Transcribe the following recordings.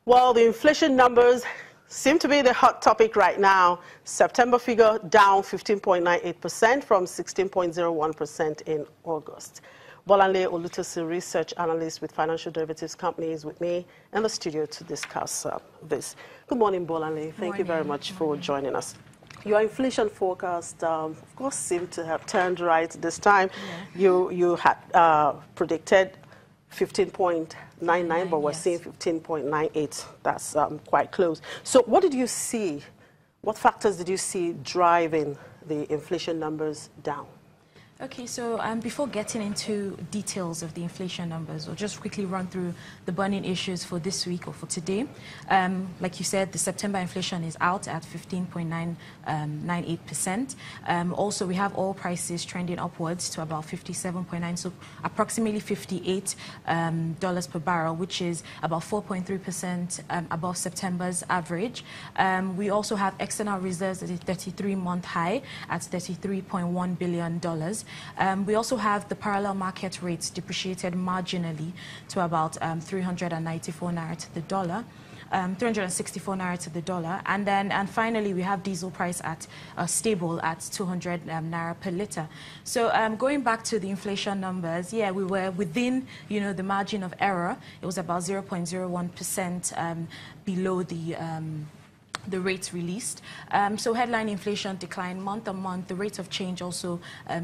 Well, the inflation numbers seem to be the hot topic right now. September figure down 15.98% from 16.01% in August. Bolanle Olutosin, research analyst with financial derivatives companies, with me in the studio to discuss this. Good morning, Bolanle. Thank you very much for joining us. Your inflation forecast, of course, seemed to have turned right this time. Yeah. You had predicted 15.99, but we're seeing 15.98. That's quite close. So what did you see? What factors did you see driving the inflation numbers down? Okay, so before getting into details of the inflation numbers, we'll just quickly run through the burning issues for this week or for today. Like you said, the September inflation is out at 15.98%. Also, we have oil prices trending upwards to about 57.9, so approximately $58 per barrel, which is about 4.3% above September's average. We also have external reserves at a 33-month high at $33.1 billion. We also have the parallel market rates depreciated marginally to about 394 naira to the dollar. 364 naira to the dollar, and finally we have diesel price at stable at 200 naira per liter. So going back to the inflation numbers, yeah, we were within the margin of error. It was about 0.01% below the rates released. So headline inflation declined month on month. The rate of change also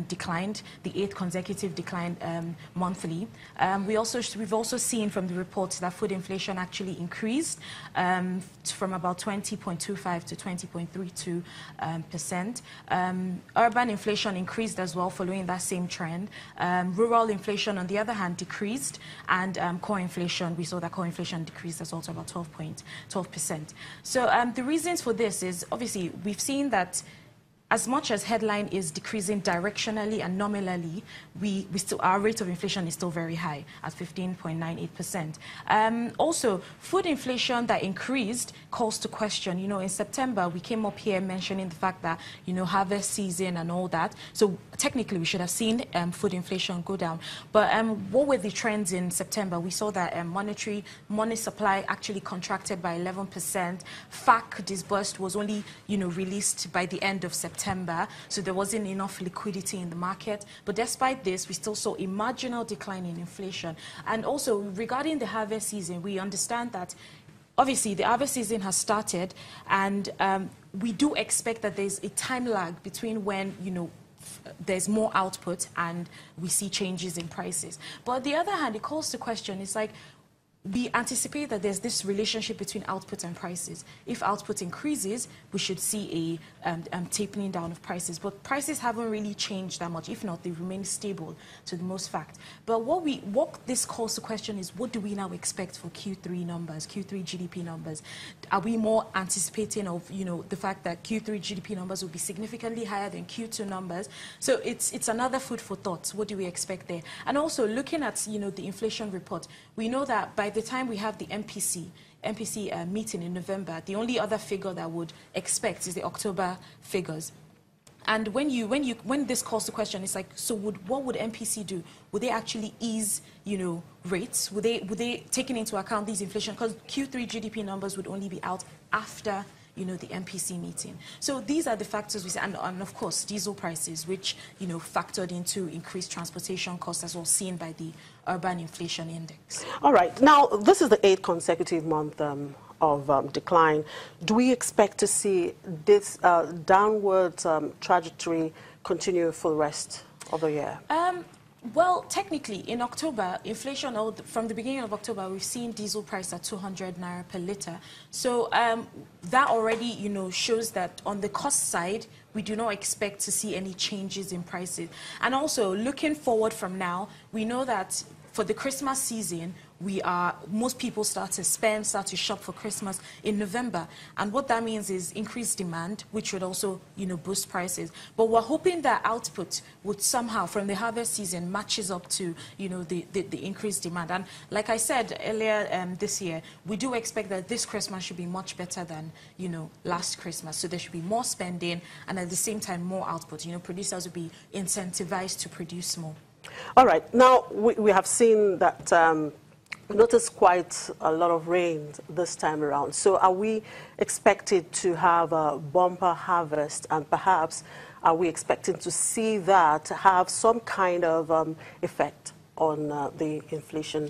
declined, the 8th consecutive decline monthly. We've also seen from the reports that food inflation actually increased from about 20.25 to 20.32%. Urban inflation increased as well, following that same trend. Rural inflation, on the other hand, decreased, and core inflation, we saw that core inflation decreased as well to about 12%. So the reasons for this is, obviously, we've seen that as much as headline is decreasing directionally and nominally, our rate of inflation is still very high at 15.98%. Also, food inflation that increased calls to question. In September, we came up here mentioning the fact that, harvest season and all that. So technically, we should have seen food inflation go down. But what were the trends in September? We saw that money supply actually contracted by 11%. FAC disbursed was only, released by the end of September, so there wasn't enough liquidity in the market. But despite this, we still saw a marginal decline in inflation. And also, regarding the harvest season, we understand that obviously the harvest season has started, and we do expect that there's a time lag between when, there's more output and we see changes in prices. But on the other hand, it calls to question, it's like, we anticipate that there's this relationship between output and prices. If output increases, we should see a tapering down of prices. But prices haven't really changed that much. If not, they remain stable to the most fact. But what this calls to question is, what do we now expect for Q3 numbers, Q3 GDP numbers? Are we more anticipating of, the fact that Q3 GDP numbers will be significantly higher than Q2 numbers? So it's another food for thought. What do we expect there? And also, looking at, the inflation report, we know that by the time we have the MPC meeting in November, the only other figure that would expect is the October figures. And when this calls the question, it's like, so what would MPC do? Would they actually ease, rates? Would they taking into account these inflation? Because Q3 GDP numbers would only be out after the MPC meeting. So these are the factors we see, and of course diesel prices, which factored into increased transportation costs, as well seen by the urban inflation index. All right, now this is the 8th consecutive month of decline. Do we expect to see this downward trajectory continue for the rest of the year? Well, technically, in October, inflation, from the beginning of October, we've seen diesel price at 200 naira per liter. So that already, shows that on the cost side, we do not expect to see any changes in prices. And also, looking forward from now, we know that for the Christmas season, most people start to shop for Christmas in November. And what that means is increased demand, which would also, boost prices. But we're hoping that output would somehow, from the harvest season, matches up to, the increased demand. And like I said earlier this year, we do expect that this Christmas should be much better than, last Christmas. So there should be more spending and at the same time more output. Producers will be incentivized to produce more. All right. Now, we have seen that We noticed quite a lot of rain this time around. So are we expected to have a bumper harvest, and perhaps are we expecting to see that have some kind of effect on the inflation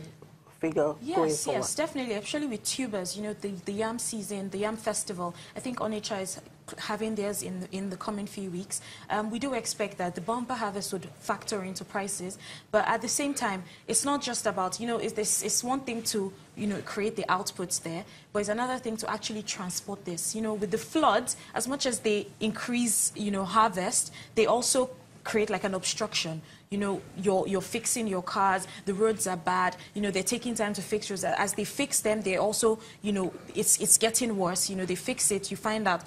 figure going forward? Yes, definitely. Actually, with tubers, you know, the yam season, the yam festival, I think Onitsha is having theirs in the coming few weeks. We do expect that the bumper harvest would factor into prices, but at the same time, it's not just about, you know, it's one thing to, you know, create the outputs there, but it's another thing to actually transport this. You know, with the floods, as much as they increase, you know, harvest, they also create like an obstruction. You know, you're fixing your cars, the roads are bad, you know, they're taking time to fix roads. As they fix them, they also, you know, it's getting worse. You know, they fix it, you find out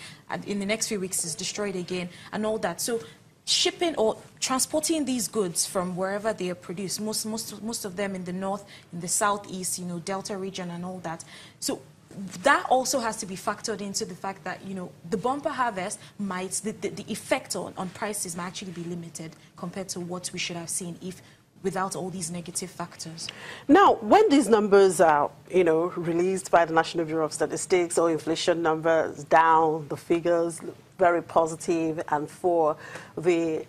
in the next few weeks it's destroyed again and all that. So shipping or transporting these goods from wherever they are produced, most of them in the north, in the southeast, you know, Delta region and all that. So that also has to be factored into the fact that, you know, the bumper harvest might, the effect on prices might actually be limited compared to what we should have seen if without all these negative factors. Now, when these numbers are, you know, released by the National Bureau of Statistics, or inflation numbers down, the figures very positive, and for the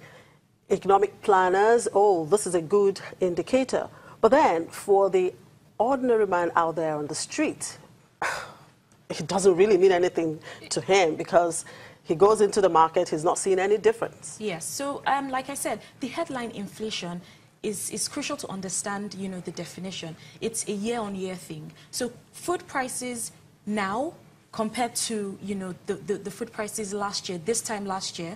economic planners, oh, this is a good indicator. But then for the ordinary man out there on the street, it doesn't really mean anything to him, because he goes into the market, he's not seeing any difference. Yes, so like I said, the headline inflation is crucial to understand, you know, the definition. It's a year-on-year thing. So food prices now compared to, you know, the food prices last year, this time last year,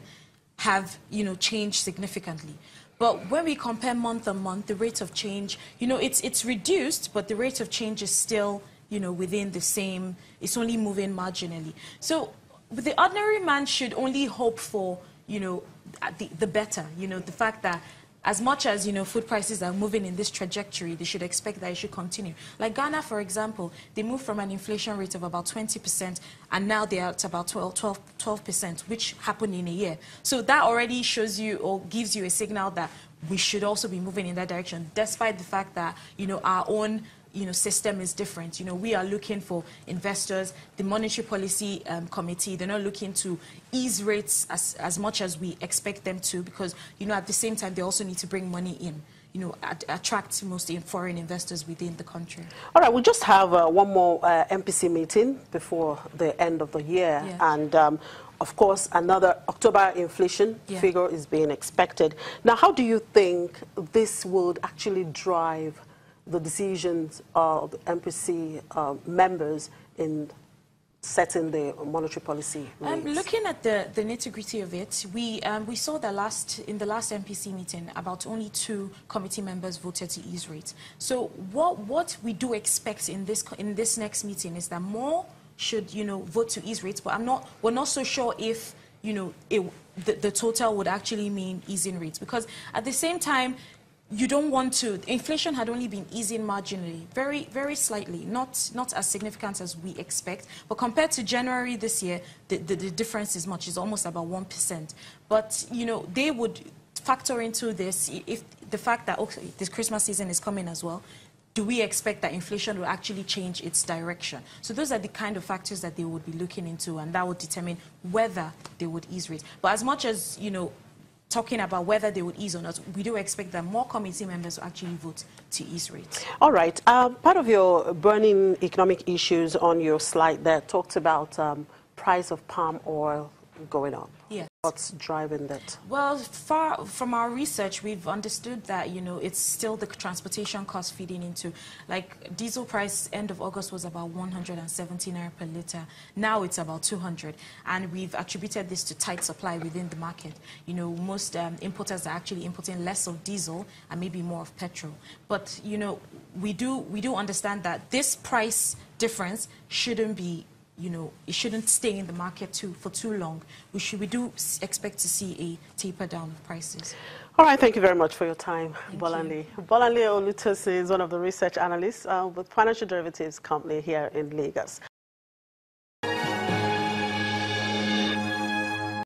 have, you know, changed significantly. But when we compare month on month, the rate of change, you know, it's reduced, but the rate of change is still, you know, within the same, it's only moving marginally. So the ordinary man should only hope for, you know, the better, you know, the fact that as much as, you know, food prices are moving in this trajectory, they should expect that it should continue. Like Ghana, for example, they moved from an inflation rate of about 20%, and now they are at about 12%, which happened in a year. So that already shows you or gives you a signal that we should also be moving in that direction, despite the fact that, you know, our own, you know, system is different. You know, we are looking for investors. The Monetary Policy Committee, they're not looking to ease rates as much as we expect them to, because, you know, at the same time, they also need to bring money in, you know, attract most foreign investors within the country. All right, we just have one more MPC meeting before the end of the year. Yeah. And, of course, another October inflation figure is being expected. Now, how do you think this would actually drive the decisions of the MPC members in setting the monetary policy rates? Looking at the nitty-gritty of it, we saw that in the last MPC meeting, about only 2 committee members voted to ease rates. So what we do expect in this next meeting is that more should, you know, vote to ease rates, but we're not so sure if, you know, the total would actually mean easing rates, because at the same time, you don't want to. Inflation had only been easing marginally, very, very slightly, not as significant as we expect. But compared to January this year, the difference is much. It's almost about 1%. But, you know, they would factor into this if the fact that, okay, this Christmas season is coming as well. Do we expect that inflation will actually change its direction? So those are the kind of factors that they would be looking into, and that would determine whether they would ease rates. But as much as, you know, talking about whether they would ease or not, we do expect that more committee members will actually vote to ease rates. All right. Part of your burning economic issues on your slide there talked about price of palm oil going up. Yes. What's driving that? Well, from our research, we've understood that, you know, it's still the transportation cost feeding into, like, diesel price end of August was about 170 naira per litre. Now it's about 200, and we've attributed this to tight supply within the market. You know, most importers are actually importing less of diesel and maybe more of petrol. But, you know, we do understand that this price difference shouldn't be, you know, it shouldn't stay in the market for too long. We do expect to see a taper down of prices. All right, thank you very much for your time, Bolanle. Bolanle Olutosin is one of the research analysts with Financial Derivatives Company here in Lagos.